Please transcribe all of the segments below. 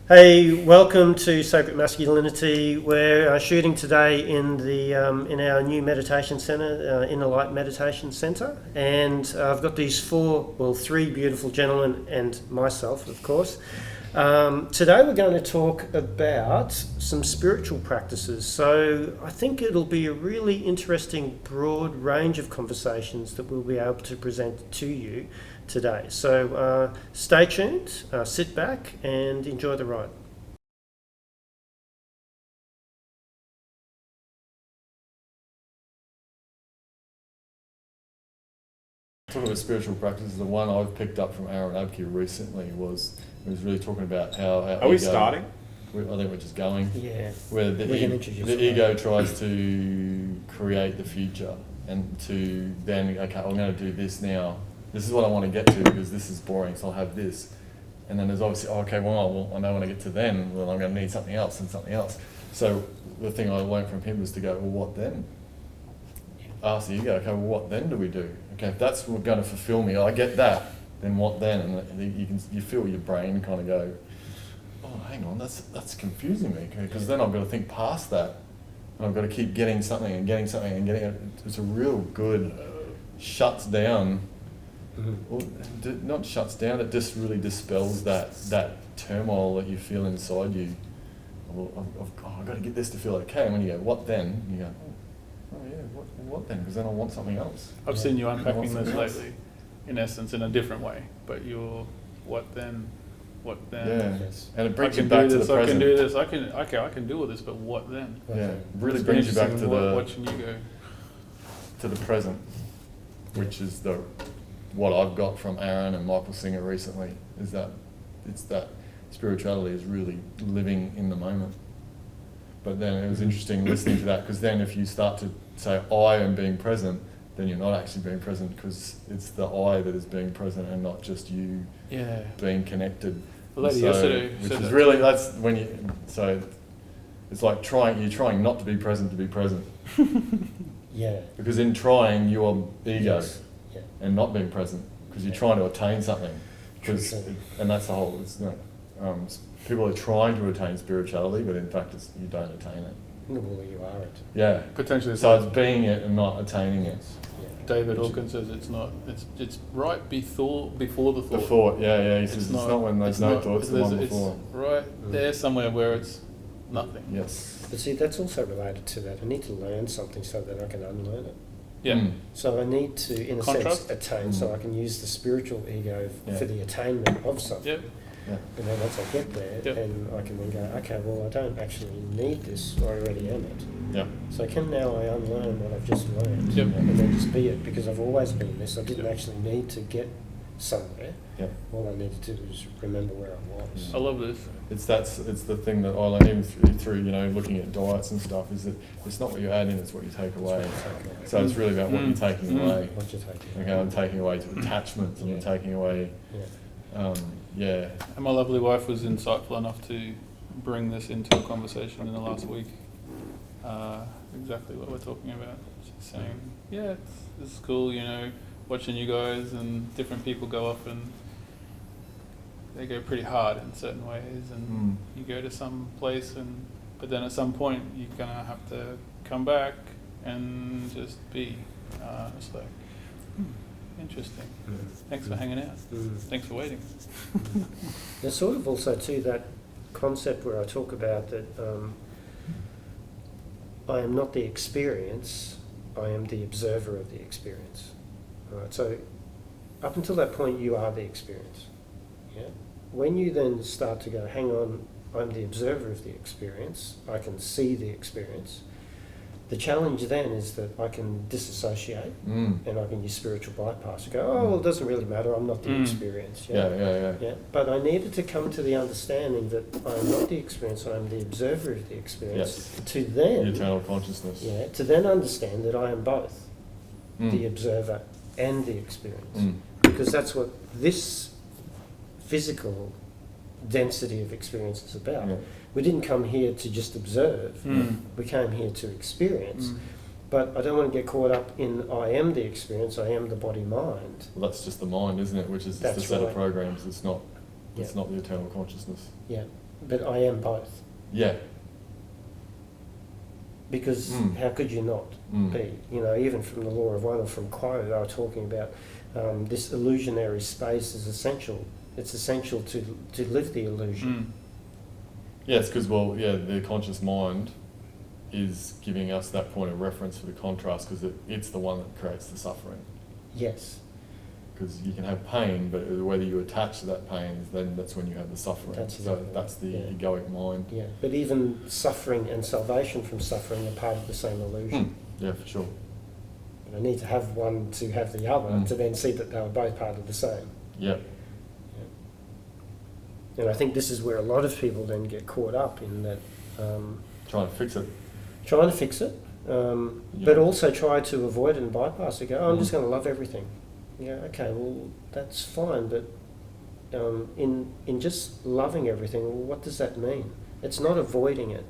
Hey, welcome to Sacred Masculinity. We're shooting today in the in our new meditation centre, Inner Light Meditation Centre, and I've got these three beautiful gentlemen and myself, of course. Today we're going to talk about some spiritual practices. So I think it'll be a really interesting, broad range of conversations that we'll be able to present to you today. So stay tuned, sit back and enjoy the ride. Talking about spiritual practices, the one I've picked up from Aaron Abke recently was really talking about how Are we starting? I think we're just going. Yeah. Where the ego tries to create the future and to then, okay, I'm going to do this now. This is what I want to get to because this is boring, so I'll have this. And then there's obviously, I know when I get to then, well, I'm going to need something else and something else. So the thing I learned from him was to go, well, what then? Ask the ego, okay, well, what then do we do? Okay, if that's going to fulfill me, I get that, then what then? And you feel your brain kind of go, oh, hang on, that's confusing me, because then I've got to think past that. And I've got to keep getting something and getting something and getting it. It's a real good, shuts down, not shuts down, it just really dispels that turmoil that you feel inside you. I've got to get this to feel okay. And when you go, what then? You go, oh yeah, what then? Because then I want something else. I've seen you unpacking this lately, in essence, in a different way. But you're, what then? What then? Yeah, Yes. and it brings you back to the present. I can do this. I can do all this. But what then? Yeah, it really It's brings you back to watching you go to the present, which is what I've got from Aaron and Michael Singer recently. Is that it's that spirituality is really living in the moment. But then it was interesting listening to that, because then if you start to say, I am being present, then you're not actually being present, because it's the I that is being present and not just you being connected. The lady yesterday which said is that. really, that's when it's like you're trying not to be present. Yeah. Because in trying, you are ego Yeah. and not being present, because you're trying to attain something. True. And that's the whole, it's not, people are trying to attain spirituality, but in fact you don't attain it. Well, you are it. Yeah. potentially. So it's being it and not attaining it. Yeah. David Hawkins says it's not. It's right before the thought. The thought, yeah. He says it's not when there's no thought, it's the one before. It's right there somewhere where it's nothing. Yes. But see, that's also related to that. I need to learn something so that I can unlearn it. Yeah. Mm. So I need to, in a Contrast? sense, attain, so I can use the spiritual ego for the attainment of something. Yep. Yeah. And then once I get there, then I can then go, okay, well, I don't actually need this, I already am it. Yeah. So can now I unlearn what I've just learned Yep. and then just be it, because I've always been this. I didn't actually need to get somewhere. Yeah. All I needed to do was remember where I was. I love this. It's the thing that I learned even through looking at diets and stuff, is that it's not what you add in, it's what you take away. So it's really about what you're taking away. What you're taking. Okay, I'm taking away to attachments, and I'm taking away. Yeah. And my lovely wife was insightful enough to bring this into a conversation in the last week. Exactly what we're talking about. She's saying, yeah, it's cool, watching you guys and different people go off and they go pretty hard in certain ways, and you go to some place, but then at some point you're gonna have to come back and just be. It's like, interesting. Thanks for hanging out. Thanks for waiting. There's sort of also too that concept where I talk about that I am not the experience, I am the observer of the experience. Right, so up until that point you are the experience. Yeah. When you then start to go, hang on, I'm the observer of the experience, I can see the experience. The challenge then is that I can disassociate and I can use spiritual bypass. Go, oh, well, it doesn't really matter, I'm not the experience. Yeah. But I needed to come to the understanding that I'm not the experience, I'm the observer of the experience. Yes. To then... The eternal consciousness. Yeah, to then understand that I am both, the observer and the experience. Because that's what this physical density of experience is about. Yeah. We didn't come here to just observe, we came here to experience. But I don't want to get caught up in I am the experience, I am the body-mind. Well, that's just the mind, isn't it? Which is just a set of programs. It's not the eternal consciousness. Yeah. But I am both. Yeah. Because how could you not be? You know, even from the law of one or from Quo, they were talking about this illusionary space is essential. It's essential to live the illusion. Yeah, it's because, well, yeah, the conscious mind is giving us that point of reference for the contrast because it's the one that creates the suffering. Yes. Because you can have pain, but whether you attach to that pain, then that's when you have the suffering. That's so exactly that's the right. egoic mind. Yeah, but even suffering and salvation from suffering are part of the same illusion. Yeah, for sure. But I need to have one to have the other to then see that they were both part of the same. Yeah. And I think this is where a lot of people then get caught up in that. Trying to fix it. Trying to fix it, but also try to avoid and bypass it. Go, I'm just going to love everything. Yeah, okay, well, that's fine, but in just loving everything, well, what does that mean? It's not avoiding it.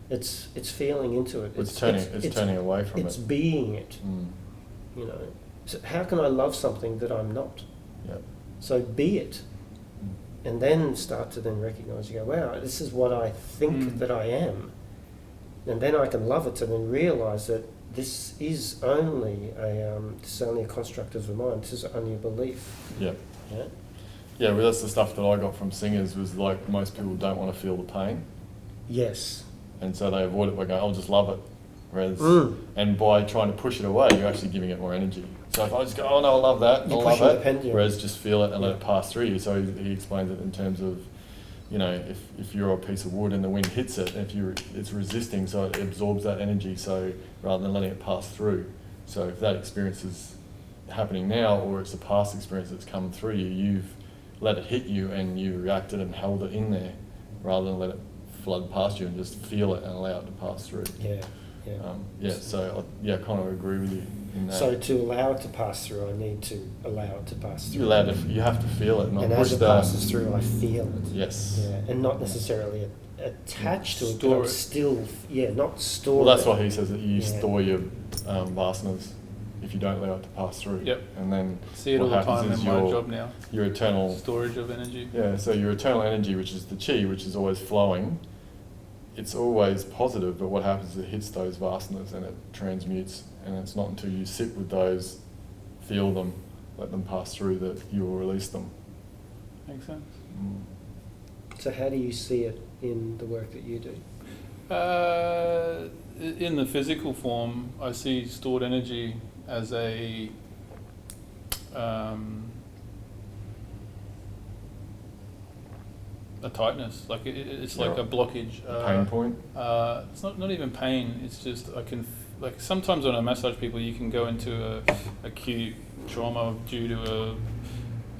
It's feeling into it. It's turning away from it. It's being it. You know, so how can I love something that I'm not? Yeah. So be it, and then start to then recognise. You go, wow, this is what I think that I am, and then I can love it, and then realise that this is only a construct of the mind. This is only a belief. Yeah. Yeah. Yeah, well, that's the stuff that I got from singers was like most people don't want to feel the pain. Yes. And so they avoid it by going, I'll just love it. Whereas, and by trying to push it away, you're actually giving it more energy. So if I just go, oh no, I love that, I love it. Whereas just feel it and let it pass through you. So he explains it in terms of, you know, if you're a piece of wood and the wind hits it, it's resisting, so it absorbs that energy. So rather than letting it pass through, so if that experience is happening now, or it's a past experience that's come through you, you've let it hit you and you reacted and held it in there, rather than let it flood past you and just feel it and allow it to pass through. So I kind of agree with you in that. So to allow it to pass through, I need to allow it to pass through. You have to feel it, not and push as it passes through, I feel it. Yes. Yeah, and not necessarily attached to it, but Store I'm it. still, not store Well, that's it. why he says that you store your vasanas if you don't allow it to pass through. Yep. And then See it all what the time happens in is my job now. your eternal Storage of energy. Yeah, so your eternal energy, which is the chi, which is always flowing, it's always positive, but what happens is it hits those vasanas and it transmutes, and it's not until you sit with those, feel them, let them pass through, that you will release them. Makes sense. So how do you see it in the work that you do? In the physical form, I see stored energy as a tightness, like it's like a blockage. Pain point? It's not even pain. It's just like sometimes when I massage people, you can go into a acute trauma due to a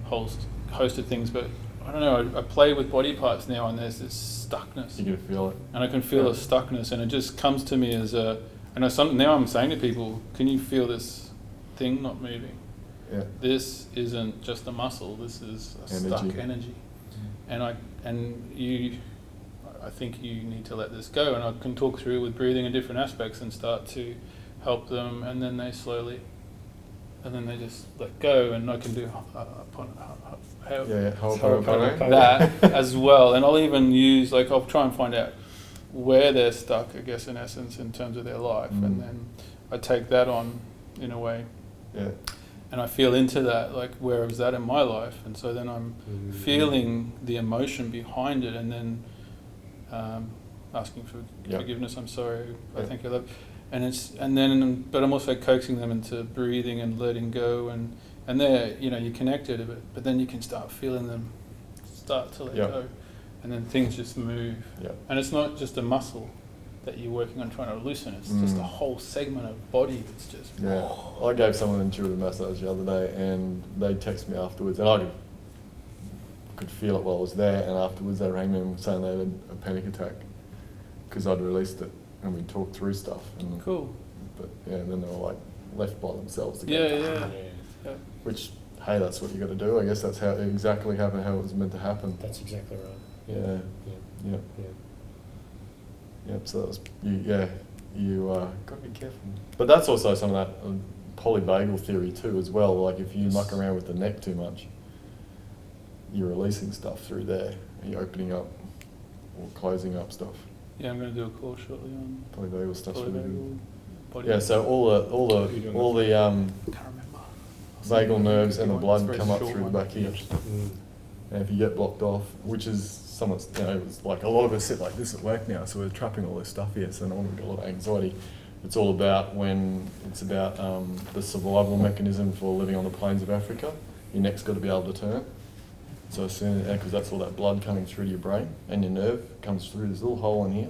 whole host of things. But I don't know. I play with body parts now, and there's this stuckness. You can feel it. And I can feel a stuckness, and it just comes to me as a. And now I'm saying to people, can you feel this thing not moving? Yeah. This isn't just a muscle. This is a stuck energy. And I think you need to let this go, and I can talk through with breathing and different aspects and start to help them, and then they just let go, and I can do that as well. And I'll even use, I'll try and find out where they're stuck, I guess, in essence, in terms of their life, and then I take that on in a way. Yeah. And I feel into that, like, where is that in my life? And so then I'm feeling the emotion behind it, and then asking for forgiveness. I'm sorry. I think I love. But I'm also coaxing them into breathing and letting go, and there, you're connected, but then you can start feeling them start to let go, and then things just move. Yeah. And it's not just a muscle that you're working on trying to loosen. It's just a whole segment of body that's just... Yeah. I gave someone an intuitive massage the other day, and they texted me afterwards, and I could feel it while I was there, and afterwards they rang me and saying they had a panic attack because I'd released it, and we talked through stuff. And, cool. But then they were left by themselves to go. Yeah. Which, hey, that's what you got to do. I guess that's how it exactly happened, how it was meant to happen. That's exactly right. Yeah. Yep, so that was, you got to be careful. But that's also some of that polyvagal theory too as well. Like if you muck around with the neck too much, you're releasing stuff through there and you're opening up closing up stuff. Yeah, I'm going to do a course shortly on Polyvagal stuff's really good. polyvagal body. Yeah, so all the can't remember. vagal nerves and the It's blood very come up short through the one. back here. And if you get blocked off, which is somewhat, it's like a lot of us sit like this at work now, so we're trapping all this stuff here, so no one got a lot of anxiety. It's all about the survival mechanism for living on the plains of Africa. Your neck's got to be able to turn. So as soon because that's all that blood coming through to your brain, and your nerve comes through this little hole in here.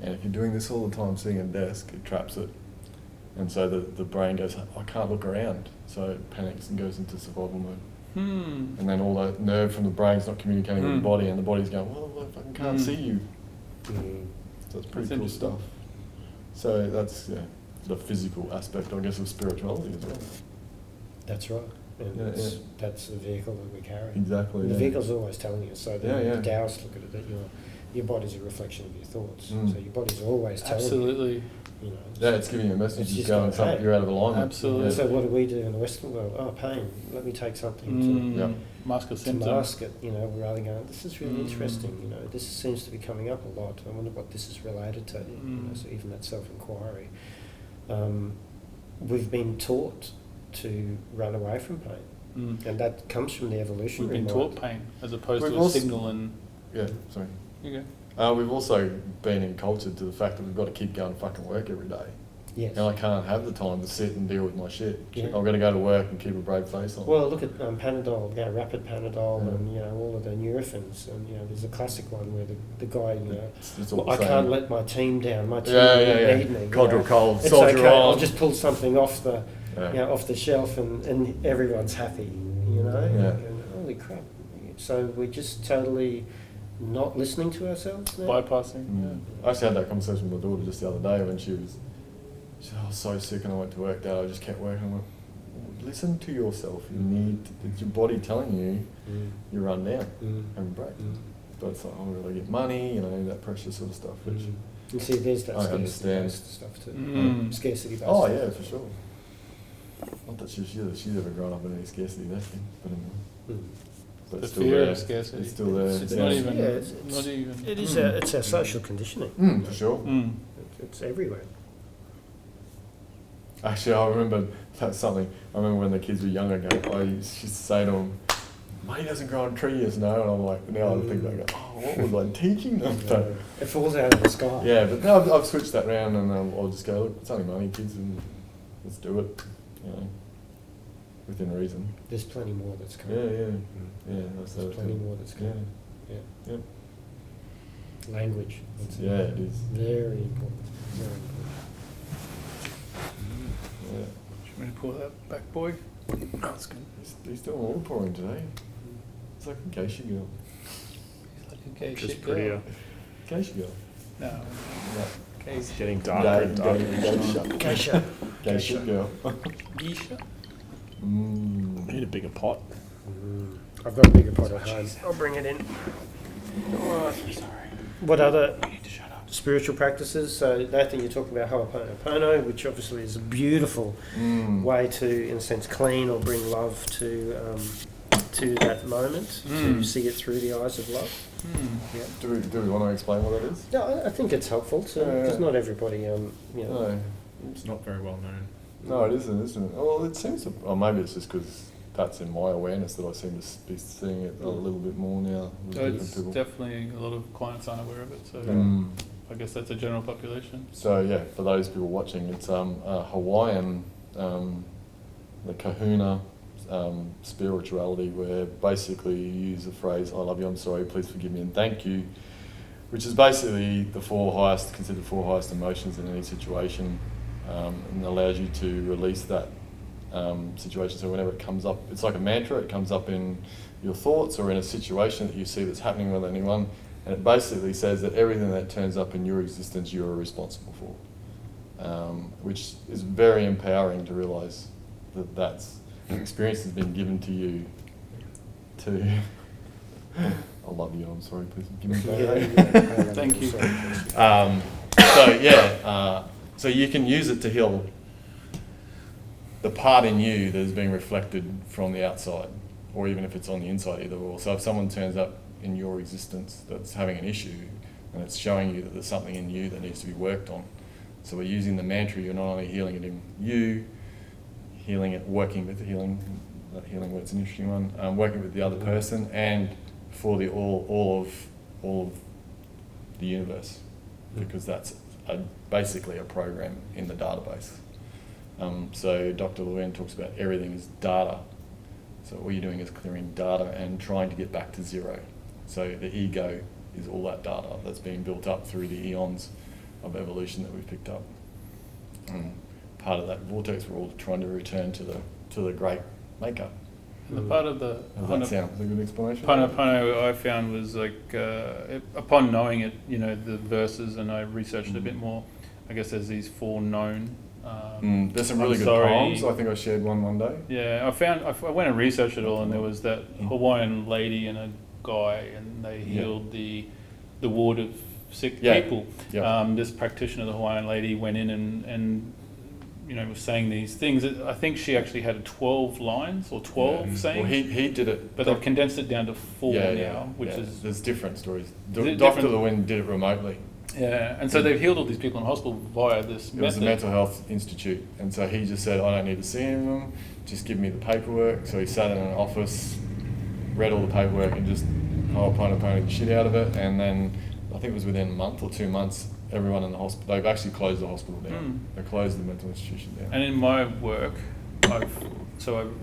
And if you're doing this all the time, sitting at a desk, it traps it. And so the brain goes, I can't look around. So it panics and goes into survival mode. And then all that nerve from the brain's not communicating with the body, and the body's going, well, I fucking can't see you. So it's pretty cool stuff. So that's the physical aspect, I guess, of spirituality as well. That's right. And that's the vehicle that we carry. Exactly. The vehicle's always telling you. So the Taoists look at it that your body's a reflection of your thoughts. So your body's always telling you. You know, yeah, it's giving you a message. It's It's just going, going, hey. you're out of alignment. Absolutely. So what do we do in the Western world? Oh, pain. Let me take something Mask a to symptom. mask it. You know, rather than going, this is really interesting. You know, this seems to be coming up a lot. I wonder what this is related to. You know, so even that self-inquiry. We've been taught to run away from pain, and that comes from the evolutionary. We've been taught pain as opposed We've to a also- signal and. Yeah, sorry. You go. We've also been encultured to the fact that we've got to keep going to fucking work every day. Yes. And I can't have the time to sit and deal with my shit. Yeah. I've got to go to work and keep a brave face on. Well, look at Panadol, rapid Panadol, and you know all of the Nurophens, and you know there's a classic one where the guy, you know, It's all the I same. can't let my team down. My team need me. Codral cold, It's soldier okay. on. I'll just pull something off the, Yeah. you know, off the shelf, and everyone's happy. You know. Yeah. And holy crap! So we're just totally not listening to ourselves now. Bypassing. I actually had that conversation with my daughter just the other day when she said, I was so sick and I went to work, Dad, I just kept working. I went, listen to yourself. It's your body telling you you run down, have a break. But it's like, I get money, you know, that pressure sort of stuff, which You see, there's that I scarcity-based stuff too. Scarcity-based. oh stuff. yeah, for sure. Not that she's ever grown up in any scarcity, that thing, but anyway. But The it's still fear there. of scarcity. It's still there. It's yeah. not even. Yeah, not even. It is. It's our social conditioning. For sure. It's everywhere. Actually, I remember that's something. I remember when the kids were younger, I used to say to them, "Money doesn't grow on trees, and I'm like, now I think about, what was I teaching them?" But, It falls out of the sky. yeah, but now I've switched that round, and I'll just go, look, it's only money, kids, and let's do it, you know, within reason. There's plenty more that's coming. Yeah. That's There's plenty more that's coming. Yeah. Language. That's Yeah, it is. very important. Very important. Yeah. Do you want me to pull that back, boy? That's good. He's doing all the pouring today. It's like a geisha girl. He's like a gay Just shit prettier. girl. Geisha girl. No. Gay. It's getting darker and darker. Geisha. Geisha. Geisha girl. Geisha. I need a bigger pot. I've got a bigger pot at home. I'll bring it in. Sorry. What other You need to shut up. spiritual practices? So Nathan, you're talking about Ho'oponopono, which obviously is a beautiful way to, in a sense, clean or bring love to that moment, to see it through the eyes of love. Do we want to explain what that is? No, I think it's helpful to, because not everybody, you know. No. It's not very well known. No, it isn't it? Well, it seems to, or maybe it's just because that's in my awareness that I seem to be seeing it a little bit more now with different It's people. definitely a lot of clients aren't aware of it, so I guess that's a general population. So yeah, for those people watching, it's Hawaiian, the kahuna spirituality, where basically you use the phrase "I love you, I'm sorry, please forgive me, and thank you," which is basically considered four highest emotions in any situation, and allows you to release that situation. So whenever it comes up, it's like a mantra. It comes up in your thoughts or in a situation that you see that's happening with anyone, and it basically says that everything that turns up in your existence, you are responsible for, which is very empowering to realise that that's an experience has been given to you. I love you. I'm sorry. Please give me that. Thank you. So you can use it to heal the part in you that is being reflected from the outside, or even if it's on the inside, either or. So if someone turns up in your existence that's having an issue, and it's showing you that there's something in you that needs to be worked on. So we're using the mantra. You're not only healing it in you, healing it, working with the healing. That healing word's an interesting one. Working with the other person and for the all of the universe, because that's basically a program in the database. So Dr. Lewin talks about everything is data. So all you're doing is clearing data and trying to get back to zero. So the ego is all that data that's been built up through the eons of evolution that we've picked up. Part of that vortex, we're all trying to return to the great maker. And the part of the How does that sound? Is that a good explanation? Pono I found was like, upon knowing it, you know, the verses, and I researched a bit more, I guess there's these 4 known. There's some really good poems. I think I shared one day. Yeah, I went and researched it all, and there was that Hawaiian lady and a guy, and they healed the ward of sick people. Yep. This practitioner, the Hawaiian lady, went in and you know, was saying these things. I think she actually had 12 lines or 12 sayings. Well, he did it, but they've condensed it down to 4 now, which is... There's different stories. Different. Dr. Lewin did it remotely. Yeah, and so they've healed all these people in hospital via this method. It was a mental health institute, and so he just said, I don't need to see them, just give me the paperwork. So he sat in an office, read all the paperwork, and just the shit out of it, and then I think it was within a month or 2 months, everyone in the hospital, they've actually closed the hospital down. They closed the mental institution down. And in my work, I've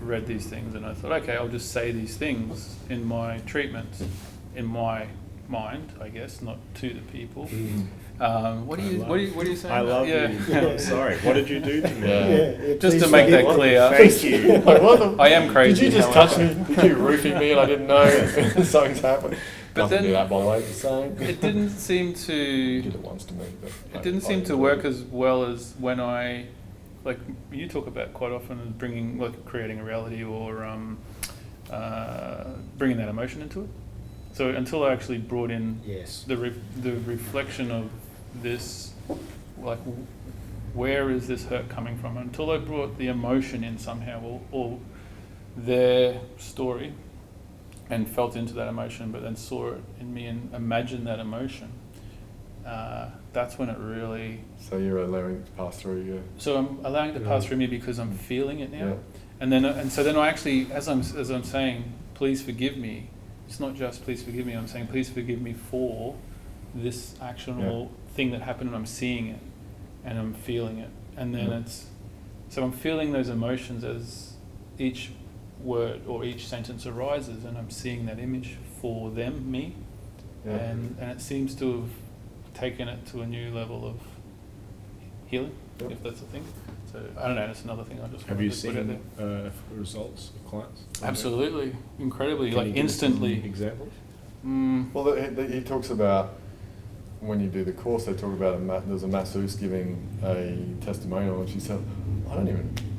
read these things and I thought, okay, I'll just say these things in my treatments, in my mind, I guess, not to the people. What are you saying? I love you. I'm sorry. What did you do to me? Yeah, Just to make that clear. Thank you. Like, what the, I am crazy. Did you just touch me? Did you roofing me and I didn't know something's happened? But Nothing then to do that, by the way, just saying. it didn't seem You to... did it once to me. But It didn't seem to work as well as when I, like you talk about quite often, as bringing, like creating a reality or bringing that emotion into it. So until I actually brought in the reflection of this, like where is this hurt coming from? Until I brought the emotion in somehow, or their story, and felt into that emotion, but then saw it in me and imagined that emotion. That's when it really... So you're allowing it to pass through you. So I'm allowing it to pass through me because I'm feeling it now. Yeah. And so then I actually, as I'm saying, please forgive me, it's not just please forgive me, I'm saying please forgive me for this actionable thing that happened, and I'm seeing it and I'm feeling it. And then so I'm feeling those emotions as each word or each sentence arises, and I'm seeing that image for them, me, and it seems to have taken it to a new level of healing, if that's a thing. So I don't know, that's another thing I just Have wanted you to put out there. seen results of clients? Absolutely, incredibly, Can you like give us some instantly. examples? Well, he talks about, when you do the course, they talk about there's a masseuse giving a testimonial, and she said, I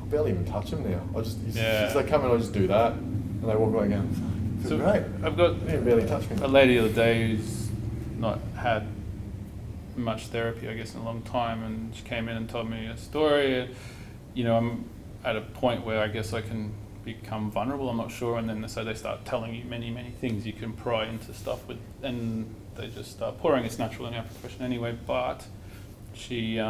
barely even touch them now. They come in, I just do that, and they walk away again. It's great. I've got You barely touch me. a lady the other day who's not had much therapy, I guess, in a long time, and she came in and told me a story. You know, I'm at a point where I guess I can become vulnerable, I'm not sure, and then so they start telling you many things you can pry into stuff with, and they just start pouring. It's natural in our profession anyway, but she, you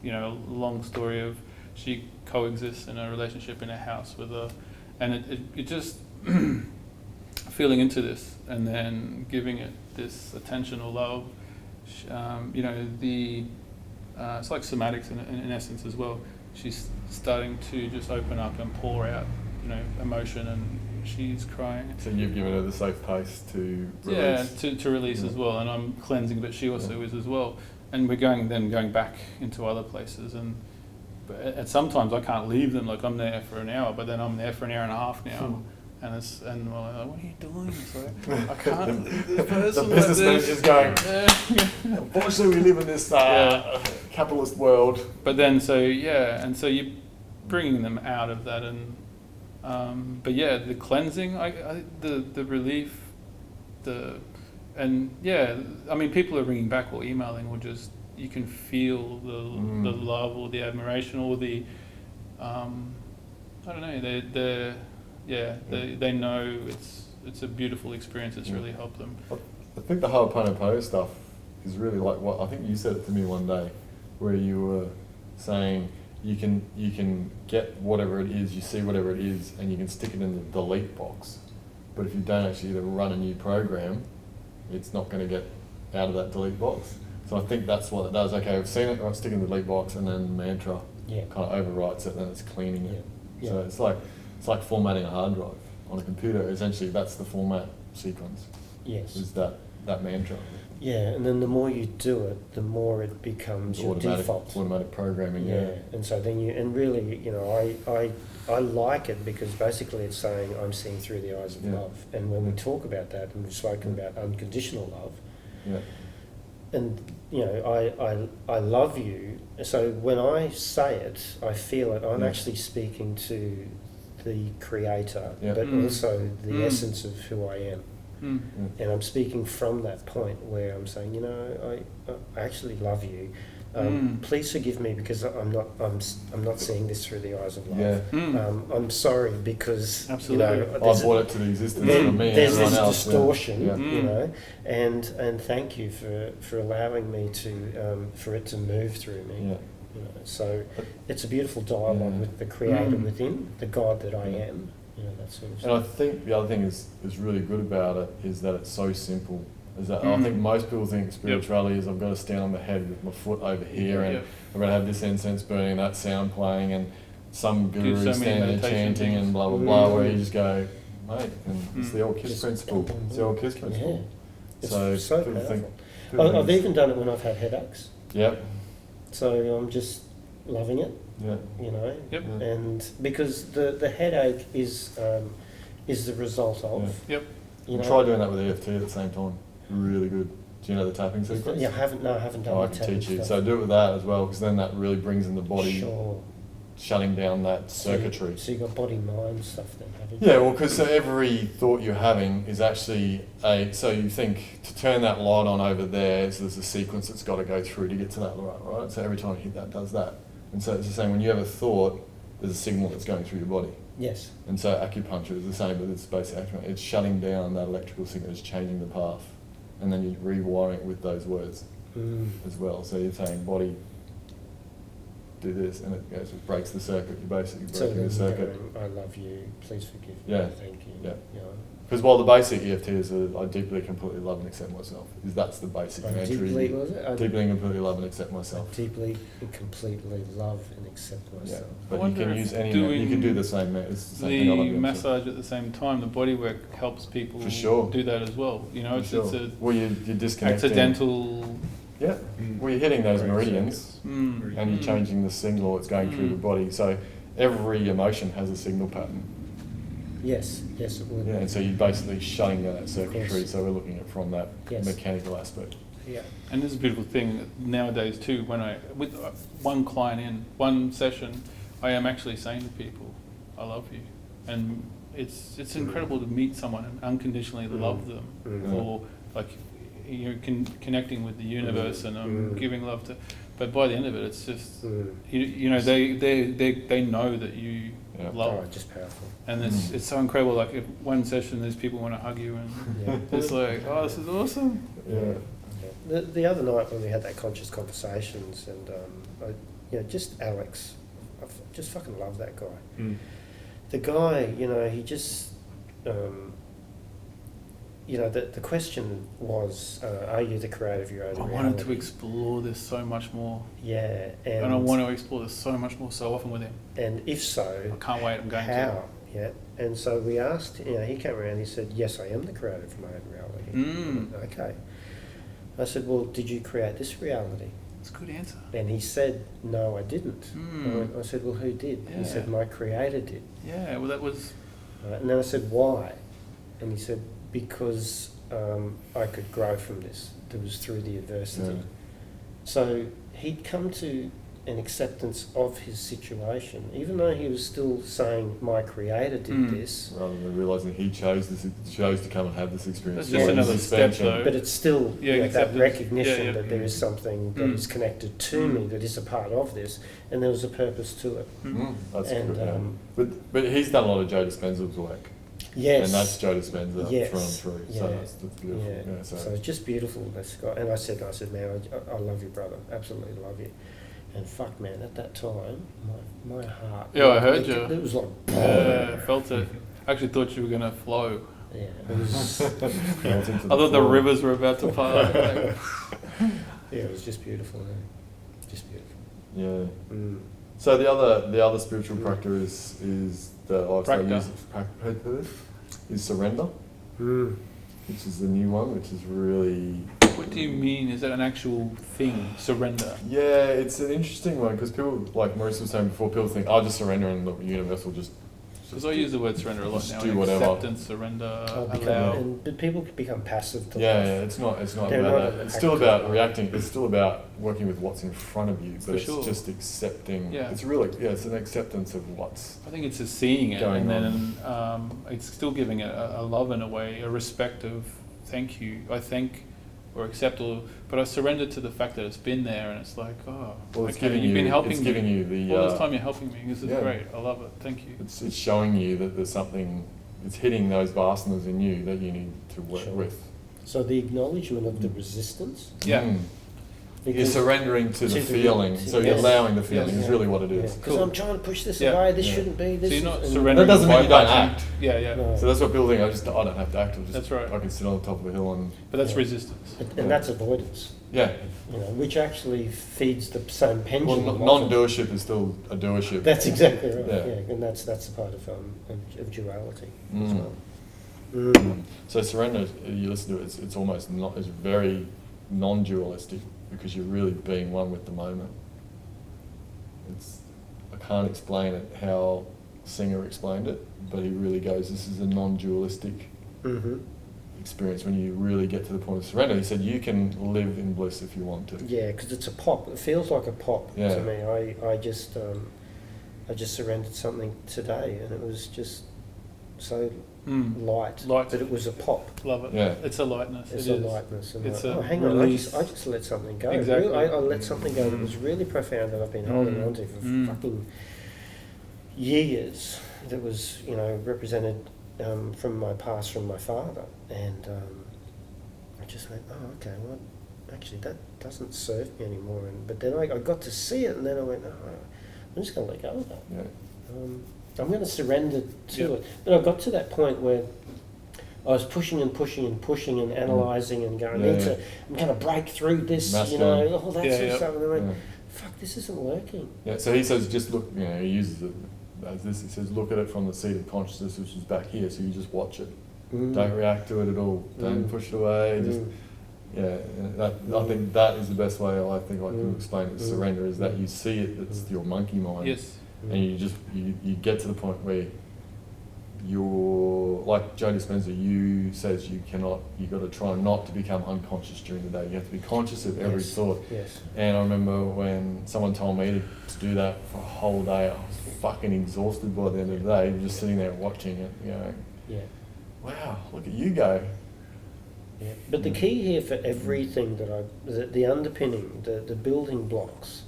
know, long story of, she coexists in a relationship in a house with and it just feeling into this and then giving it this attention or love, you know, it's like somatics in essence as well. She's starting to just open up and pour out, you know, emotion, and she's crying. So you've given her the safe place to release. Yeah, to release as well, and I'm cleansing, but she also is as well. And we're going back into other places, but sometimes I can't leave them. Like I'm there for an hour, but then I'm there for an hour and a half now. And we're like, what are you doing? It's like, I can't leave this person. The business manager's going, Yeah. unfortunately we live in this capitalist world. But then, so you're bringing them out of that, and but yeah, the cleansing, the relief, I mean, people are ringing back or emailing, or just, you can feel the love or the admiration or the, I don't know, they know it's a beautiful experience. It's really helped them. I think the Ho'oponopono stuff is really like what I think you said it to me one day, where you were saying you can get whatever it is, you see whatever it is, and you can stick it in the delete box. But if you don't actually run a new program, it's not going to get out of that delete box. So I think that's what it does. Okay, I've seen it, I'll stick it in the delete box, and then mantra kind of overwrites it, and then it's cleaning it. Yeah. So it's like formatting a hard drive on a computer. Essentially, that's the format sequence. Yes. Is that mantra? Yeah, and then the more you do it, the more it becomes your default. Automatic programming. Yeah. And so then really, I like it because basically it's saying I'm seeing through the eyes of love. And when we talk about that, and we've spoken about unconditional love. Yeah. And I love you. So when I say it, I feel it. I'm actually speaking to the creator, but also the essence of who I am. And I'm speaking from that point where I'm saying, I actually love you. Please forgive me because I'm not seeing this through the eyes of love. Yeah. I'm sorry because I brought it to the existence for me. There's this else, distortion, and thank you for allowing me to for it to move through me. Yeah. So it's a beautiful dialogue with the Creator within, the God that I am. That sort of and I think the other thing is really good about it is that it's so simple. Is that I think most people think spirituality is I've got to stand on my head with my foot over here and I've got to have this incense burning, that sound playing, and some guru standing there chanting and blah blah blah. Where you just go, mate, and it's the old KISS principle. It's the old KISS principle. Yeah. So It's so people powerful. think I've even done it when I've had headaches. Yep. So I'm just loving it. Yeah. And because the headache is the result of. Yep. Try doing that with EFT at the same time. Really good. Do you know the tapping sequence? Yeah, I haven't done I the can tapping teach you. stuff. So do it with that as well, because then that really brings in the body, shutting down that circuitry. So you've got body-mind stuff then, have you? Yeah, well, because every thought you're having is actually so you think to turn that light on over there, so there's a sequence that's got to go through to get to that light, right? So every time you hit that, does that. And so it's the same, when you have a thought, there's a signal that's going through your body. Yes. And so acupuncture is the same, but it's basically acupuncture. It's shutting down that electrical signal, it's changing the path. And then you're rewiring it with those words as well. So you're saying, body, do this, and it goes, it breaks the circuit. You're basically breaking the circuit. Going, I love you, please forgive me, Yeah. thank you. Yeah. Because while the basic EFT is I deeply, completely love and accept myself, that's the basic mantra. Deeply, was it? Deeply and completely love and accept myself. Deeply and completely love and accept myself. But you can use you can do the same. It's the same thing I love doing. Massage at the same time, the bodywork helps people For sure. do that as well. It's a you're disconnecting. accidental. Yeah. Well, you're hitting those meridians, and you're changing the signal that's going through the body. So every emotion has a signal pattern. Yes, it would. Yeah, and so you're basically shutting down that circuitry. Yes. So we're looking at it from that mechanical aspect. Yeah. And this is a beautiful thing nowadays too. When with one client in one session, I am actually saying to people, "I love you," and it's incredible to meet someone and unconditionally love them, or like you're connecting with the universe, and I'm giving love to. But by the end of it, it's just they know that you love. Oh, just powerful. And it's so incredible. Like if one session, there's people want to hug you, and it's like, oh, this is awesome. Yeah. The other night when we had that conscious conversations, and just Alex, I just fucking love that guy. The guy, he just, the question was, are you the creator of your own reality? I wanted to explore this so much more. Yeah, and I want to explore this so much more, so often with him. And if so, I can't wait. I'm going how? Yeah. And so we asked, he came around, he said, yes, I am the creator of my own reality. Okay. I said, well, did you create this reality? That's a good answer. And he said, no, I didn't. I said, well, who did? Yeah. He said, my creator did. Yeah, well, that was... And then I said, why? And he said, because I could grow from this. It was through the adversity. Yeah. So he'd come to an acceptance of his situation, even though he was still saying, my creator did this. Rather than realising he chose to come and have this experience. That's just another step, though. But it's still that recognition that there is something that is connected to me, that is a part of this, and there was a purpose to it. That's good. But he's done a lot of Joe Dispenza's work. Yes. And that's Joe Dispenza Yes. through and through. Yeah. So that's beautiful. Yeah. Yeah, So it's just beautiful. This guy, and I said, man, I love you, brother. Absolutely love you. And fuck, man, at that time, my heart. Yeah, I heard you. It was like. I felt it. I actually thought you were gonna flow. Yeah. It was. Melting to I thought the floor. rivers were about to part. Yeah, it was just beautiful, man. Just beautiful. Yeah. Mm. So the other spiritual practice is that I started using is surrender, which is the new one, which is really. What do you mean? Is that an actual thing? Surrender. Yeah, it's an interesting one because people, like Maurice was saying before, people think I'll just surrender and the universe will just. Because I use the word surrender a lot Just now. do whatever. Acceptance, surrender, But people can become passive to Yeah, life. yeah, it's not They're about not that. It's still active. about reacting. It's still about working with what's in front of you, but For it's sure. just accepting. Yeah. It's really, it's an acceptance of what's. I think it's just seeing it, Going and then it's still giving it a love in a way, a respect of thank you. I thank or accept, but I surrender to the fact that it's been there, and it's like, oh, Well, it's okay, giving you've you. been helping It's me. giving you the. All this time you're helping me. This is yeah. great. I love it. Thank you. It's showing you that there's something. It's hitting those vasanas in you that you need to work Sure. with. So the acknowledgement of the resistance. Yeah. You're Because- surrendering to the to the- feeling. So you're yes. allowing the feeling. Yes. Is really what it is. Because Cool. I'm trying to push this Yeah. away. This Yeah. shouldn't be. This So you're not is- surrendering. That doesn't mean you don't bypassing- act. Yeah, yeah. No. So that's what people think. I don't have to act. I'll just, That's right. I can sit on the top of a hill and But that's Yeah. resistance. And that's avoidance. yeah. Which actually feeds the same Well, pendulum. of- non-doership is still a doership. That's exactly right. Yeah. Yeah, and that's the part of duality as Mm. well. Mm. So surrender, you listen to it. It's almost not. It's very non-dualistic because you're really being one with the moment. I can't explain it how Singer explained it, but he really goes, this is a non-dualistic Mm-hmm. experience when you really get to the point of surrender. He said you can live in bliss if you want to. Yeah, because it's a pop. It feels like a pop Yeah. to me. I just surrendered something today, and it was just so light. Light. But it was a pop. Love it. Yeah. It's a lightness. It's It a is. lightness. And It's like, a oh, hang release. on, I just let something go. Exactly. Really, I let something go that was really profound that I've been holding on to for fucking years. That was, represented from my past, from my father. And I just went, oh, okay, well, actually that doesn't serve me anymore. But then I got to see it, and then I went, oh, I'm just going to let go of that. Yeah. I'm going to surrender to Yep. it. But I got to that point where I was pushing and pushing and pushing and analysing and going, Yeah. I'm going to break through this, Masculine. all that Yeah, sort of yep. stuff. And I went, Yeah. fuck, this isn't working. Yeah, so he says just look, he uses it as this, he says look at it from the seat of consciousness, which is back here, so you just watch it. Don't react to it at all. Don't push it away. Just I think that is the best way I can explain it. Surrender is that you see it. It's your monkey mind. Yes. And you just you get to the point where you're like Joe Dispenza. You says you got to try not to become unconscious during the day. You have to be conscious of every Yes. thought. Yes. And I remember when someone told me to do that for a whole day, I was fucking exhausted by the end of the day, just sitting there watching it, Yeah. wow, look at you go. Yeah. But the key here for everything the underpinning, the building blocks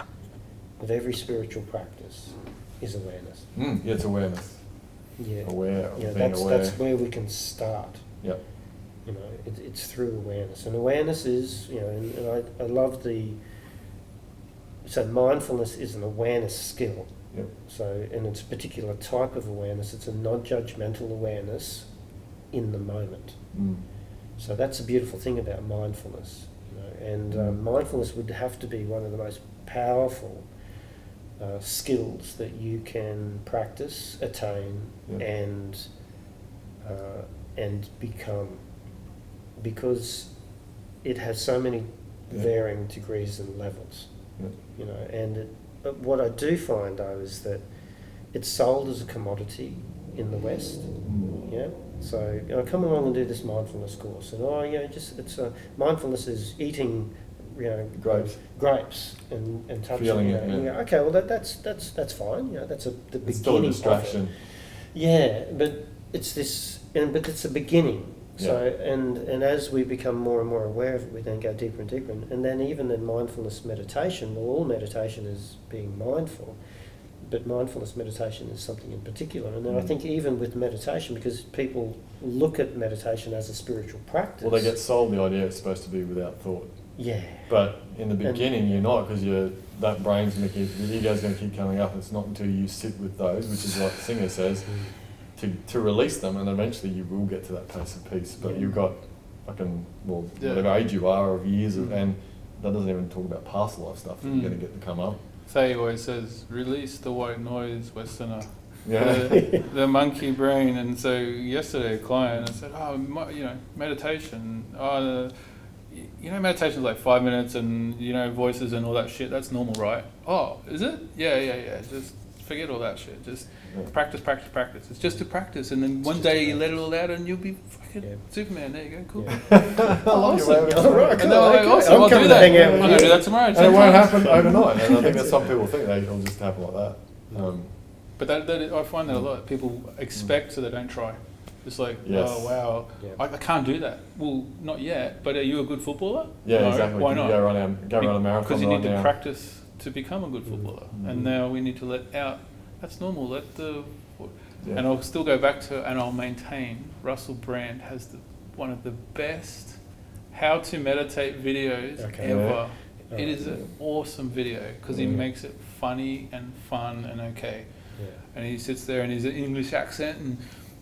of every spiritual practice is awareness. Yeah, it's awareness. Yeah. Aware of being that's aware. that's where we can start. Yep. It's through awareness, and awareness is and I love so mindfulness is an awareness skill. Yep. So, and it's a particular type of awareness. It's a non-judgmental awareness in the moment. So that's the beautiful thing about mindfulness. And mindfulness would have to be one of the most powerful skills that you can practice, attain, and become, because it has so many varying degrees and levels. But what I do find though is that it's sold as a commodity in the West. Yeah. So come along and do this mindfulness course, and mindfulness is eating, grapes and touching. Feeling it, and you go, okay, well that's fine. That's the beginning. It's still a distraction. Of it. Yeah, but it's this, but it's a beginning. So and as we become more and more aware of it, we then go deeper and deeper, and then even in mindfulness meditation, well, all meditation is being mindful. but mindfulness meditation is something in particular. And then I think even with meditation, because people look at meditation as a spiritual practice. Well, they get sold the idea it's supposed to be without thought. Yeah. But in the beginning, you're not, because that brain's going to keep, the ego's going to keep coming up. It's not until you sit with those, which is what Singer says, to release them, and eventually you will get to that place of peace. But you've got whatever age you are, of years of, and that doesn't even talk about past life stuff that you're going to get to come up. Say always says, release the white noise, Westerner. Yeah. The monkey brain. And so yesterday a client, I said, meditation. Meditation's like 5 minutes and, voices and all that shit. That's normal, right? Oh, is it? Yeah. Just forget all that shit. Just practice. It's just to practice. And then one day you let it all out and you'll be fucking Superman. There you go. Cool. Awesome. Right, And they're like, awesome, I'll do that. I'm going to do that tomorrow. And it won't happen overnight. And I think that some people think it'll just happen like that. But that I find that a lot. People expect so they don't try. It's like, oh wow, I can't do that. Well, not yet. But are you a good footballer? Yeah, no, exactly. Why not? Go run a marathon. Because you need to now. practice to become a good footballer, and now we need to let out. That's normal. And I'll still go back to, and I'll maintain. Russell Brand has one of the best how to meditate videos ever. Yeah. It is an awesome video because he makes it funny and fun and okay. Yeah. And he sits there and he's an English accent and.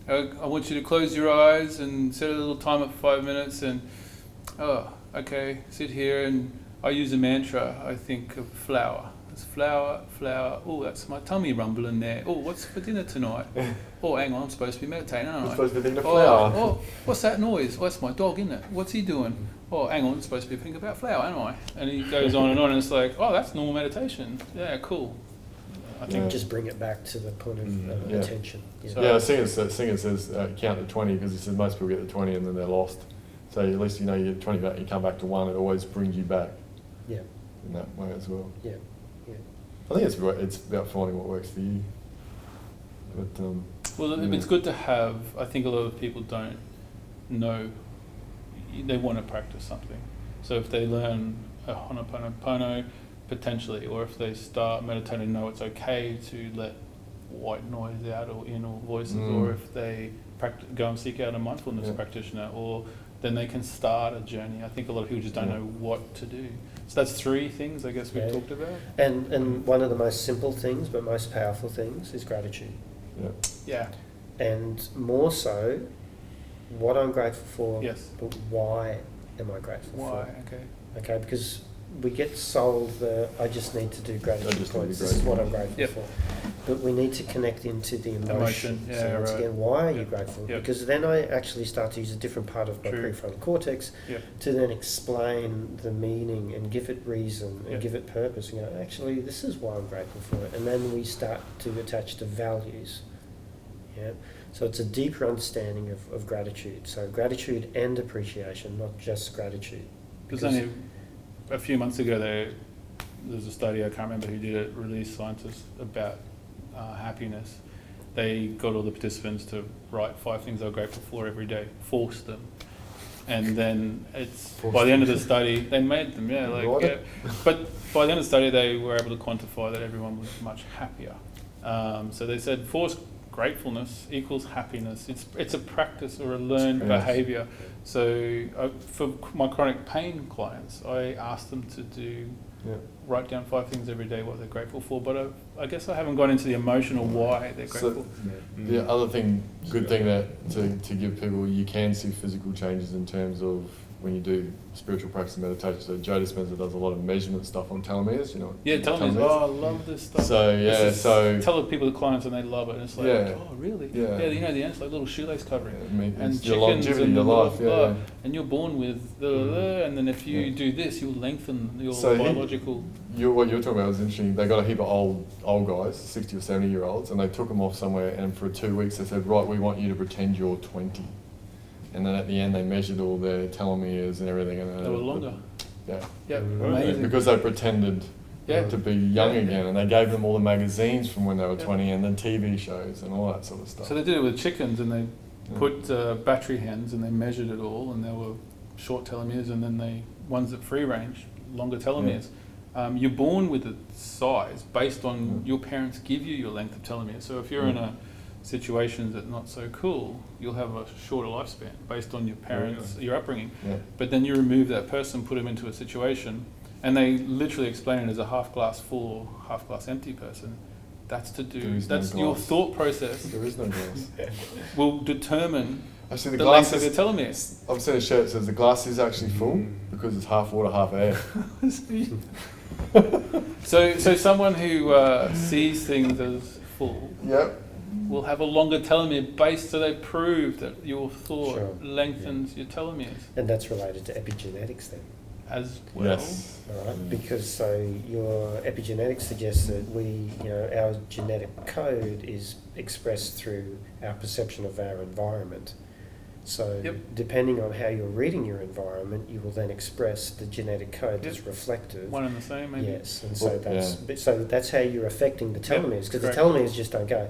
I want you to close your eyes and set a little timer for 5 minutes and, sit here and I use a mantra, I think of flour. It's flour. Oh, that's my tummy rumbling there. Oh, what's for dinner tonight? Oh, hang on, I'm supposed to be meditating, aren't I? I'm supposed to be thinking of flour. Oh, what's that noise? Oh, that's my dog, isn't it? What's he doing? Oh, hang on, I'm supposed to be thinking about flour, aren't I? And he goes on and it's like, oh, that's normal meditation. Yeah, cool. I think just bring it back to the point of attention. Singer says count to 20 because he says most people get to 20 and then they're lost. So at least you get 20 back, you come back to 1, it always brings you back. Yeah. In that way as well. Yeah. I think it's about finding what works for you. But it's good to have. I think a lot of people don't know they want to practice something. So if they learn a Ho'oponopono, potentially, or if they start meditating, know it's okay to let white noise out or in or voices, or if they go and seek out a mindfulness practitioner, or then they can start a journey. I think a lot of people just don't know what to do. So that's 3 things I guess we've talked about. And one of the most simple things but most powerful things is gratitude. Yeah. And more so, what I'm grateful for, but why am I grateful for? Why? Okay, because we get sold I just need to do gratitude points. This is what I'm grateful for. But we need to connect into the emotion. So once again, why are you grateful? Because then I actually start to use a different part of my prefrontal cortex to then explain the meaning and give it reason and give it purpose. And go, actually, this is why I'm grateful for it. And then we start to attach to values. Yeah. So it's a deeper understanding of gratitude. So gratitude and appreciation, not just gratitude. Because only a few months ago, there's a study, I can't remember who did it, released scientists about happiness. They got all the participants to write 5 things they're grateful for every day, forced them. And then by the end of the study, they made them, But by the end of the study, they were able to quantify that everyone was much happier. So they said forced gratefulness equals happiness. It's a practice or a learned behaviour. So for my chronic pain clients, I ask them to write down 5 things every day what they're grateful for. But I guess I haven't gone into the emotional why they're grateful. The other good thing that to give people, you can see physical changes in terms of when you do spiritual practice and meditation. So Joe Dispenza does a lot of measurement stuff on telomeres, telomeres. Oh, I love this stuff. So tell people, the clients, and they love it. And it's like, oh, really? Yeah. The end's like little shoelace covering. And your longevity, your life, and you're born with and then if you do this, you'll lengthen your biological. What you're talking about was interesting. They got a heap of old guys, 60 or 70 year olds, and they took them off somewhere, and for 2 weeks they said, right, we want you to pretend you're 20. And then at the end, they measured all their telomeres and everything. And they were longer. Amazing. Because they pretended to be young again, and they gave them all the magazines from when they were 20, and then TV shows and all that sort of stuff. So they did it with chickens, and they put battery hens, and they measured it all, and there were short telomeres, and then ones that free range, longer telomeres. you're born with a size based on your parents give you your length of telomere. So if you're in a situation that's not so cool, you'll have a shorter lifespan based on your parents, your upbringing. Yeah. But then you remove that person, put them into a situation, and they literally explain it as a half glass full or half glass empty person. That's to do. That's your thought process. There is no glass. Will determine I see the glass length of your telomeres. I've seen a shirt that says the glass is actually full because it's half water, half air. So someone who sees things as full Yep. will have a longer telomere base, so they prove that your thought lengthens your telomeres And that's related to epigenetics then. as well. Yes. All right, because so your epigenetics suggests that our genetic code is expressed through our perception of our environment. So depending on how you're reading your environment, you will then express the genetic code that's reflective. One and the same, maybe. Yes, and so that's how you're affecting the telomeres, because the telomeres just don't go,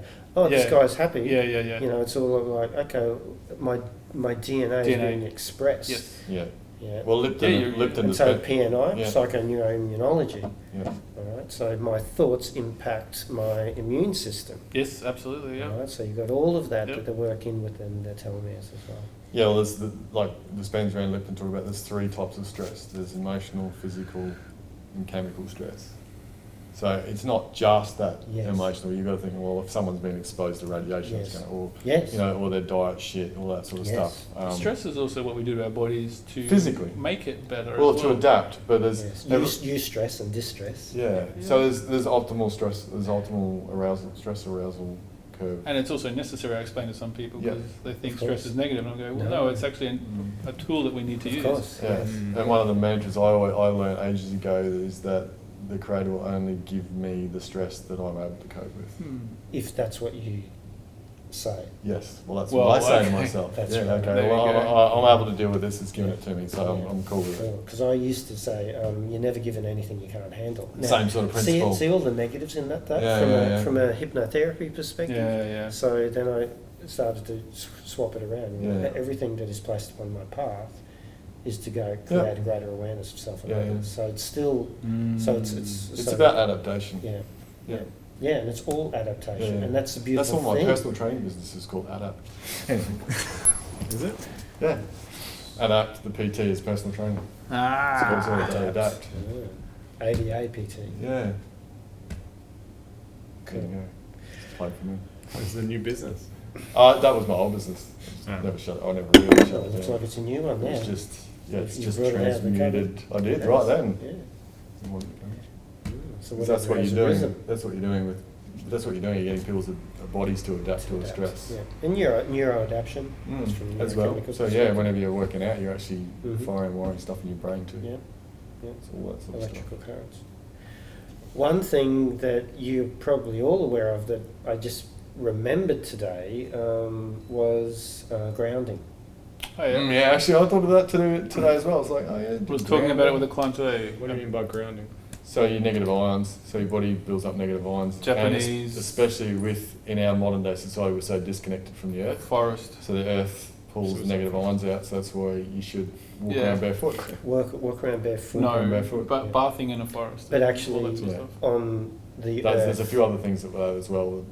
this Yeah. guy's happy. Yeah. It's all like, okay, my DNA is being expressed. Yes. Yeah. Yeah. Well, Lipton And is so better. PNI, Yeah. psychoneuroimmunology. Yeah. All right. So my thoughts impact my immune system. Yes, absolutely. Yeah. All right. So you've got all of that Yep. that they work in within the telomeres as well. Yeah, well, there's the Spence and Lipton talk about, there's 3 types of stress. There's emotional, physical, and chemical stress. So it's not just that emotional. You've got to think, well, if someone's been exposed to radiation, it's going to, or their diet shit, all that sort of stuff. Stress is also what we do to our bodies to physically make it better. Well, as to adapt, but there's use stress and distress. So there's optimal stress, there's optimal arousal, stress arousal curve. And it's also necessary, I explain to some people, because they think Of stress course. is negative, and I go, well, no, it's actually a tool that we need to use. Of course. Yeah. And one of the mantras I learned ages ago is that the Creator will only give me the stress that I'm able to cope with. If that's what you say. Yes, well that's what I say to myself. That's yeah, right. okay, There well you go. I'm able to deal with this, it's giving it to me, so I'm cool with it. Because I used to say, you're never given anything you can't handle. Now, Same sort of principle. See all the negatives in that, though, from a hypnotherapy perspective. Yeah. So then I started to swap it around. Yeah. Everything that is placed upon my path is to go create a greater awareness of self and others. So it's still, it's about adaptation. Yeah, and it's all adaptation, and that's the That's beautiful what my thing. personal training business is called, Adapt. Is it? Yeah. Adapt, the PT is personal training. It's all to adapt. ADA PT. Yeah. Cool. There you go. It's played for me. It's the new business. That was my old business. Never shut it. I never really shut It it looks down. like it's a new one there. It's just it's You just brought it out of the transmuted. I did Yes. right then. Yeah. So That's what whatever you're has doing. arisen. That's what you're doing with. That's what you're doing. You're getting people's bodies to adapt to a stress. Yeah. And neuroadaptation. That's from As well. neurochemical So perspective. whenever you're working out, you're actually Mhm. firing, wiring stuff in your brain too. Yeah. So all that sort of Electrical stuff. currents. One thing that you're probably all aware of that I just remembered today was grounding. Oh, yeah. Yeah, actually, I thought of that today as well. I was like, oh yeah. I was talking about it with a client today. What do you mean by grounding? So your negative ions, so your body builds up negative ions. Japanese. And especially in our modern day society, we're so disconnected from the earth. Forest. So the earth pulls negative ions out, so that's why you should walk around barefoot. Walk around barefoot. No, barefoot. but bathing in a forest. But all actually, that sort of stuff. on the There's a earth. few other things as well.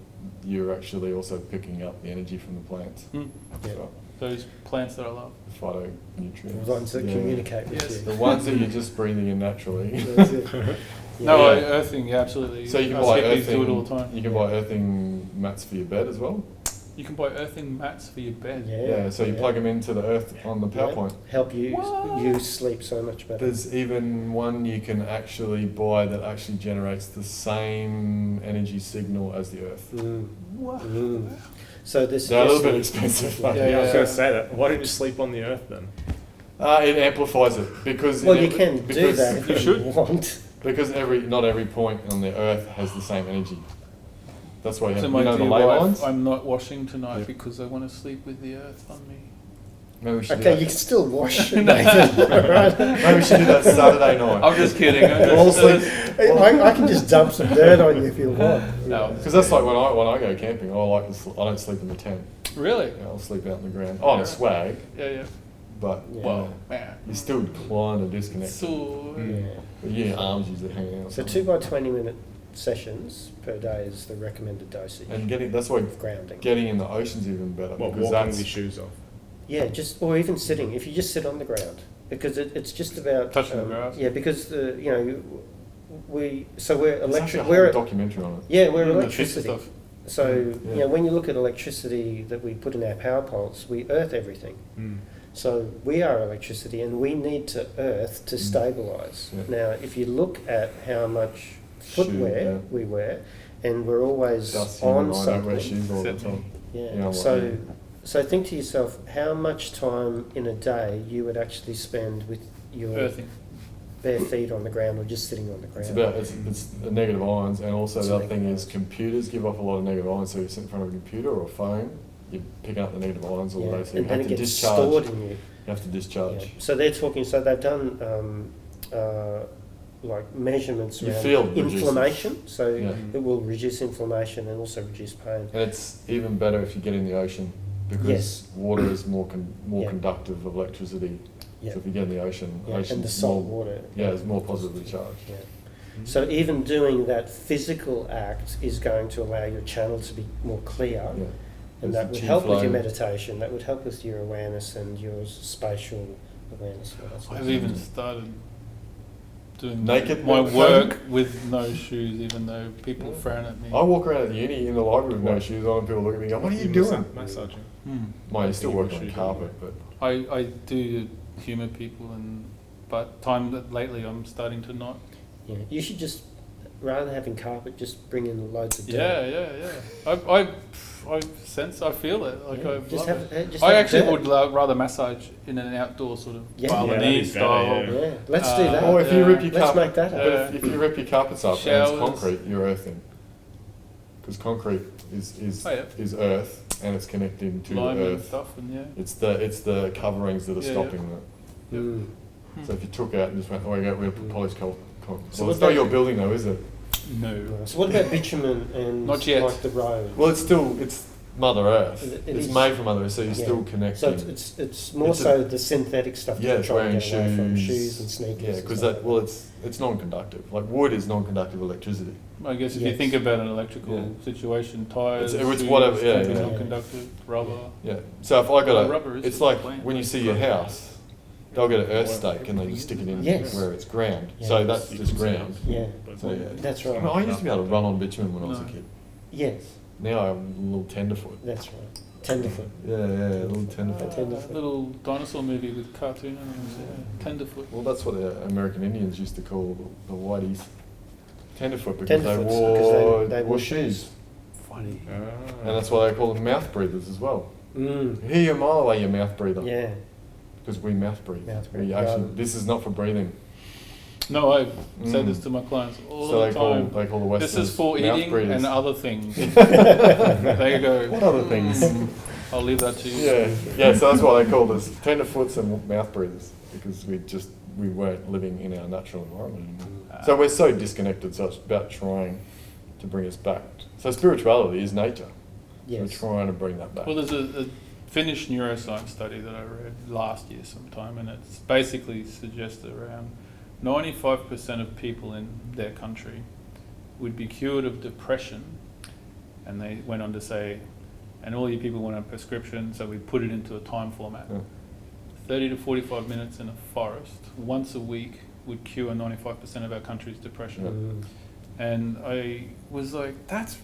You're actually also picking up the energy from the plants. Hmm. So, Those plants that I love. the phytonutrients. The ones that communicate with Yes. you. The ones that you're just breathing in naturally. That's it. No, Yeah. earthing, yeah, absolutely. So you can Us buy hippies earthing. do it all the time. You can buy earthing mats for your bed as well. You can buy earthing mats for your bed. Yeah. So you plug them into the earth on the PowerPoint. Help you What? you sleep so much better. There's even one you can actually buy that actually generates the same energy signal as the earth. So this They're a little bit expensive. But Yeah, I was going to say that. Why don't you sleep on the earth then? It amplifies it because Well, you can do that if you you should. want. Because not every point on the earth has the same energy. That's why you have So you my know the dear ley wife, lines. I'm not washing tonight Yeah. because I want to sleep with the earth on me. Maybe we should do Okay, that. you can still wash it, Nathan. Alright? Maybe we should do that Saturday night. I'm just kidding. All sleep. I can just dump some dirt on you if you want. No. Because that's like when I go camping. I don't sleep in the tent. Really? You know, I'll sleep out on the ground. Oh, on a swag. Yeah. but Well, man. you're still kind of disconnected. So, But your arms usually hanging out. So 2 by 20-minute sessions per day is the recommended dosage And that's why of grounding. getting in the ocean's even better. What, because walking that's with your shoes off? Yeah, or even sitting. If you just sit on the ground, because it's just about Touching the grass. Yeah, because we're there's electric. actually a We're whole documentary on it. yeah, we're the fix electricity. stuff. So Yeah. when you look at electricity that we put in our power poles, we earth everything. So we are electricity, and we need to earth to stabilise. Yeah. Now, if you look at how much footwear yeah. we wear, and we're always Dusty on and I don't wear something. shoes all the Except time. Yeah. Yeah, I'm so, like, yeah. so think to yourself, how much time in a day you would actually spend with your Earthing. bare feet on the ground or just sitting on the ground? It's the negative ions, and also It's the other thing negative is ions. computers give off a lot of negative ions. So you sit in front of a computer or a phone, you're picking up the negative ions all Yeah. day. So you and have it to gets discharge. stored in you. You have to discharge. Yeah. So they're talking. So they've done like measurements Your around field reduces. inflammation. So Yeah. it will reduce inflammation and also reduce pain. And it's even better if you get in the ocean because Yes. water is more Yeah. conductive of electricity. Yeah. So if you get in the ocean, Yeah. ocean's And the salt more, water. yeah, it's more positively charged. Yeah. So even doing that physical act is going to allow your channel to be more clear. Yeah. And There's that the would chi help with your flow. meditation. That would help with your awareness and your spatial awareness. All that sort of I've stuff. even started doing Naked my at home? work with no shoes, even though people frown at me. I walk around at the uni in the library with no shoes on, and people look at me and go, "What are you doing?" Massaging. Mine, you still You working on should. carpet, but I do humour people, but lately I'm starting to not. Yeah. You should just, rather than having carpet, just bring in loads of dirt. Yeah. I feel it. Like Yeah. I Just love have, it. just I have actually dirt. would rather massage in an outdoor sort of Yeah. Yeah, that'd Balinese be better, style. Yeah, let's do that. or if you Yeah. rip your Let's carpet, make that but happen. if you rip your carpets up and Showers. it's concrete, you're earthing, because concrete is Oh, yeah. is earth and it's connecting to Lime the and earth. stuff, and yeah. It's the coverings that are Yeah, stopping yeah. that. Mm. So if you took out and just went, oh, we're put polished So well, it's what not about- your building though, is it? No. So what about bitumen and Not yet. like the road? Well, it's Mother Earth. It It's is- made from Mother Earth, so you're Yeah. still connecting. So it's more It's a- so the synthetic stuff that Yeah, you're it's trying wearing to get away from, shoes. shoes and sneakers. Yeah, and because stuff that it's non-conductive. Like wood is non-conductive electricity. I guess if Yes. you think about an electrical Yeah. situation, tires, It's shoes, whatever, yeah, can be yeah. non-conductive, rubber. Yeah. So if I got Well, a, rubber is it's just like plant. when you see your house, they'll get an earth stake and they just stick it in Yes. where it's ground. Yeah. So that's just ground. Yeah, So yeah. that's I, mean, right. I used to be able to run on bitumen when I was a No. kid. Yes, Now I'm a little tenderfoot. that's right. Tenderfoot. Yeah, a little tenderfoot. Tenderfoot. Little dinosaur movie with cartoon animals, yeah. Tenderfoot. Well, that's what the American Indians used to call the whiteys. Tenderfoot because Tenderfoots, they because they wore wore shoes. Funny. And that's why they call them mouth breathers as well. Mm. Hear you a mile away, you mouth breather. Yeah. Because we mouth breathe. Mouth We breathe. actually, this is not for breathing. No, I say Mm. this to my clients all So the they time. call the Westerners This is for mouth eating breathers. and other things. They go. What other things? I'll leave that to you. Yeah, so that's why they called us tenderfoots and mouth breathers because we weren't living in our natural environment anymore. So we're so disconnected. So it's about trying to bring us back. So spirituality is nature. Yes. We're trying to bring that back. Well, there's a Finnish neuroscience study that I read last year sometime, and it's basically suggested around 95% of people in their country would be cured of depression, and they went on to say, and all you people want a prescription, so we put it into a time format. Yeah. 30 to 45 minutes in a forest once a week would cure 95% of our country's depression. Mm. And I was like, that's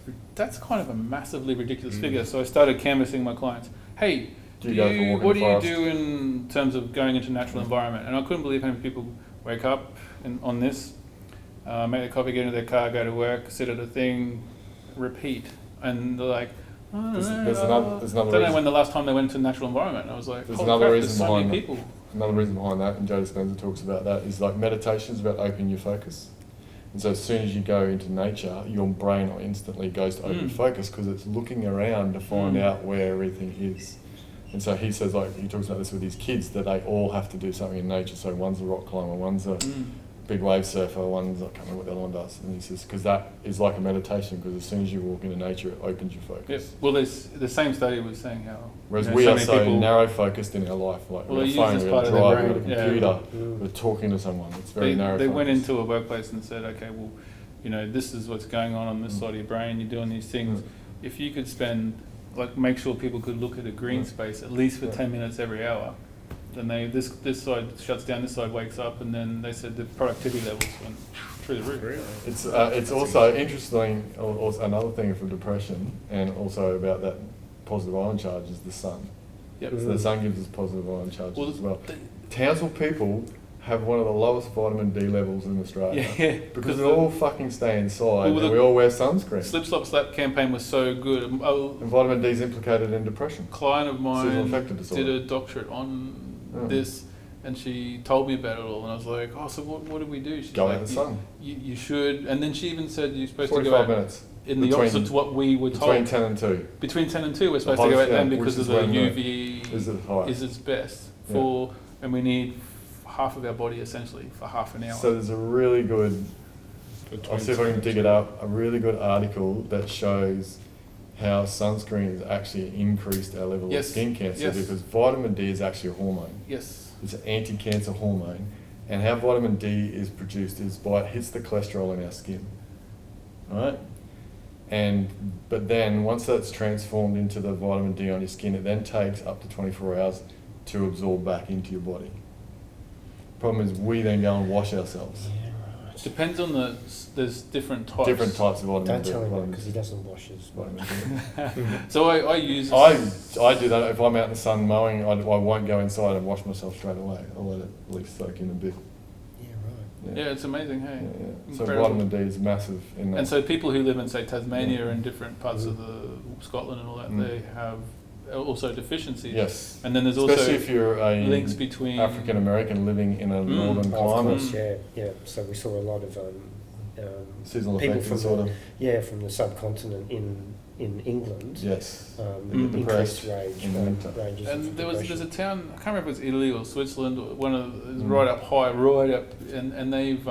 kind of a massively ridiculous figure. So I started canvassing my clients. Hey, Do you go for a walk in what the do you forest? do in terms of going into natural environment? And I couldn't believe how many people wake up on this, make their coffee, get into their car, go to work, sit at a thing, repeat. And they're like, There's I another don't know reason. when the last time they went to natural environment. And I was like, There's holy another crap, reason there's so many behind that. people. Another reason behind that, and Joe Dispenza talks about that, is like meditation is about opening your focus. And so as soon as you go into nature, your brain instantly goes to open focus because it's looking around to find out where everything is. And so he says, like, he talks about this with his kids, that they all have to do something in nature. So one's a rock climber, one's a big wave surfer ones, I can't remember what the other one does, and he says, because that is like a meditation, because as soon as you walk into nature, it opens your focus. Yes. Well, there's the same study was saying how. Whereas you know, we so are many so people- narrow focused in our life, like Well, we're they a phone, use this we're a part of their drive, we're a brain, yeah. computer, we're talking to someone. It's very narrow. They went focused. into a workplace and said, okay, well, you know, this is what's going on this side of your brain. You're doing these things. If you could spend, like, make sure people could look at a green space at least for 10 minutes every hour. Then this side shuts down, this side wakes up, and then they said the productivity levels went through the roof. Really? It's also interesting. Also another thing for depression, and also about that positive ion charge is the sun. Yep. So the sun gives us positive ion charges Well, as well. Townsville people have one of the lowest vitamin D levels in Australia. Yeah, Because we all fucking stay inside Well, and we all wear sunscreen. Slip Slop Slap campaign was so good. And vitamin D is implicated in depression. A client of Seasonal mine affective disorder. did a doctorate on Yeah. this, and she told me about it all, and I was like, oh, so what do we do? She's Go like, out in the sun. You should, and then she even said you're supposed to 45 go out minutes. in the Between- opposite to what we were Between told. 10 and 2. Between 10 and 2, we're supposed The to go out hottest, then yeah, because which of is the when the- UV is it high? is its best Yeah. for, and we need half of our body essentially for half an hour. So there's a really good, I'll see if I can dig it up, a really good article that shows how sunscreen has actually increased our level Yes. of skin cancer Yes. because vitamin D is actually a hormone. Yes. It's an anti-cancer hormone. And how vitamin D is produced is by it hits the cholesterol in our skin. Right? But then once that's transformed into the vitamin D on your skin, it then takes up to 24 hours to absorb back into your body. Problem is we then go and wash ourselves. Depends on there's different types. Different types of vitamin Don't D. tell him vitamin because he doesn't wash his vitamin vitamin. D. So I use. I do that. If I'm out in the sun mowing, I won't go inside and wash myself straight away. I'll let it at least soak in a bit. Yeah, right. Yeah, it's amazing, hey. Yeah. So Incredible. vitamin D is massive in that. And so people who live in, say, Tasmania and different parts of Scotland and all that, they have also deficiencies. Yes. And then there's Especially also if you're a links between African American living in a northern Of climate. course, yeah. So we saw a lot of Seasonal people affective from disorder. from the subcontinent in England. Yes. Increased Depressed range in the winter. ranges And of there's depression. a town, I can't remember if it's Italy or Switzerland, or one of it's right up high, right up, and they've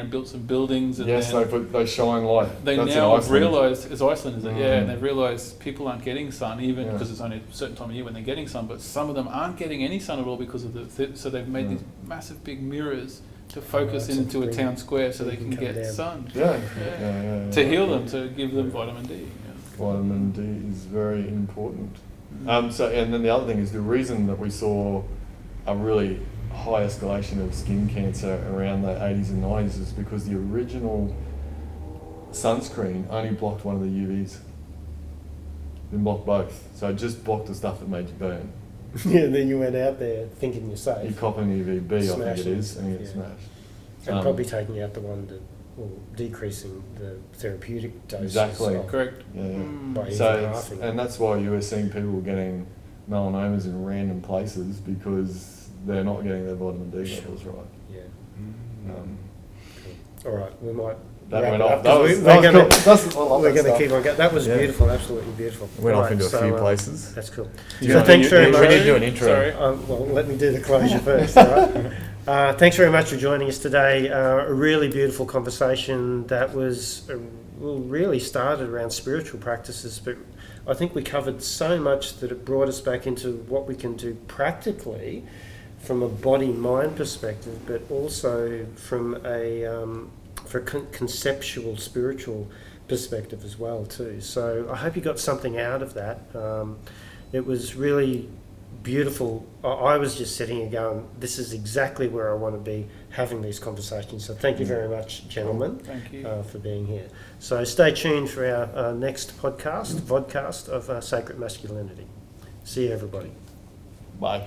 built some buildings. And Yes, then they shine light. they That's in now have Iceland. realised, it's Iceland, is it? Yeah, Mm. and they've realised people aren't getting sun, even Yeah. because it's only a certain time of year when they're getting sun, but some of them aren't getting any sun at all because of so they've made these massive big mirrors to focus so into a bring- town square so so they you can can come get down. sun. Yeah. To heal them, to give them vitamin D. Vitamin D is very important. And then the other thing is the reason that we saw a really high escalation of skin cancer around the 80s and 90s is because the original sunscreen only blocked one of the UVs. Didn't block both. So it just blocked the stuff that made you burn. Yeah, then you went out there thinking you're safe. You cop an UVB, I think Smash it it, is, and you get yeah. smashed. And probably taking out the one that, or decreasing the therapeutic doses. Exactly. of- Correct. Yeah. By even So, halving. and that's why you were seeing people getting melanomas in random places because they're not getting their vitamin D levels right. Yeah. Um, All right, we might. that wrap went it off. up, That 'cause was, we're that was gonna, cool. That's, I love we're that going to stuff. keep on going. That was Yeah. beautiful, absolutely beautiful. Went off Right, into a so, few places. That's cool. You So know, thanks you- very you much. need to do an intro. Sorry. Well, let me do the closure first. All right. Thanks very much for joining us today. A really beautiful conversation that was really started around spiritual practices, but I think we covered so much that it brought us back into what we can do practically from a body-mind perspective, but also from a conceptual spiritual perspective as well too. So I hope you got something out of that. It was really beautiful. I was just sitting here going, this is exactly where I want to be having these conversations. So thank you very much, gentlemen, Thank you. for being here. So stay tuned for our next vodcast of Sacred Masculinity. See you, everybody. Bye.